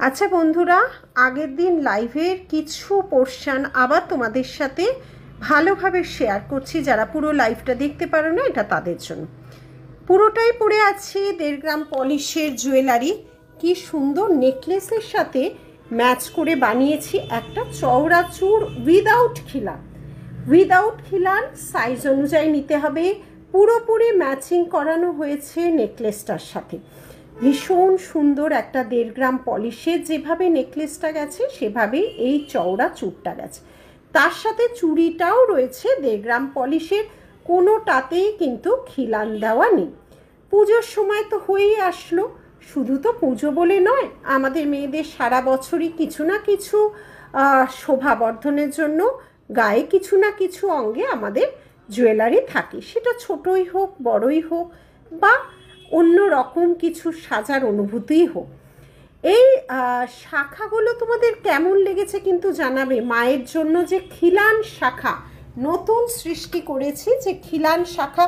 আচ্ছা বন্ধুরা, আগের দিন লাইভের কিছু পোর্শন আবার তোমাদের সাথে ভালোভাবে শেয়ার করছি। যারা পুরো লাইভটা দেখতে পারো না, এটা তাদের জন্য। পুরোটাই পরে আছি 1.5 গ্রাম পলিশের জুয়েলারি। কি সুন্দর নেকলেসের সাথে ম্যাচ করে বানিয়েছি একটা চওড়া চূড় উইদাউট খিলান সাইজ অনুযায়ী নিতে হবে। পুরোপুরি ম্যাচিং করানো হয়েছে নেকলেসটার সাথে। ভীষণ সুন্দর একটা 1.5 গ্রাম পলিশের যেভাবে নেকলেসটা গেছে সেভাবেই এই চওড়া চূড়টা গেছে। তার সাথে চুড়িটাও রয়েছে 1.5 গ্রাম পলিশের, কোনোটাতেই কিন্তু খিলান দেওয়া নেই। পুজোর সময় তো হয়েই আসলো, শুধু তো পুজো বলে নয়, আমাদের মেয়েদের সারা বছরই কিছু না কিছু শোভা বর্ধনের জন্য গায়ে কিছু না কিছু অঙ্গে আমাদের জুয়েলারি থাকে, সেটা ছোটই হোক বড়ই হোক বা অন্য রকম কিছু সাজার অনুভূতিই হোক। এই শাখাগুলো তোমাদের কেমন লেগেছে কিন্তু জানাবে। মায়ের জন্য যে খিলান শাখা নতুন সৃষ্টি করেছি, যে খিলান শাখা,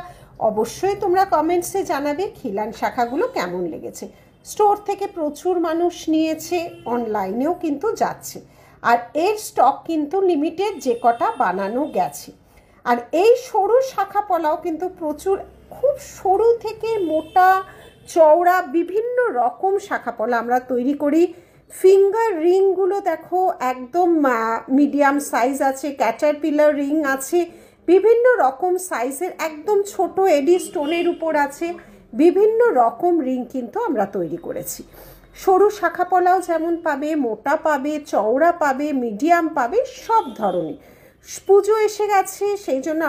অবশ্যই তোমরা কমেন্টসে জানাবে খিলান শাখাগুলো কেমন লেগেছে। স্টোর থেকে প্রচুর মানুষ নিয়েছে, অনলাইনেও কিন্তু যাচ্ছে, আর এর স্টক কিন্তু লিমিটেড, যে কটা বানানো গেছে। আর এই সরু শাখা পলাও কিন্তু প্রচুর, খুব সরু থেকে মোটা চওড়া বিভিন্ন রকম শাখা পলা আমরা তৈরি করি। ফিঙ্গার রিংগুলো দেখো একদম মিডিয়াম সাইজ আছে, ক্যাটারপিলার রিং আছে, বিভিন্ন রকম সাইজের, একদম ছোট এডি স্টোনের উপর আছে, বিভিন্ন রকম রিং কিন্তু আমরা তৈরি করেছি। সরু শাখা পলাও যেমন পাবে, মোটা পাবে, চওড়া পাবে, মিডিয়াম পাবে, সব ধরনের। পুজো এসে গেছে, সেই জন্য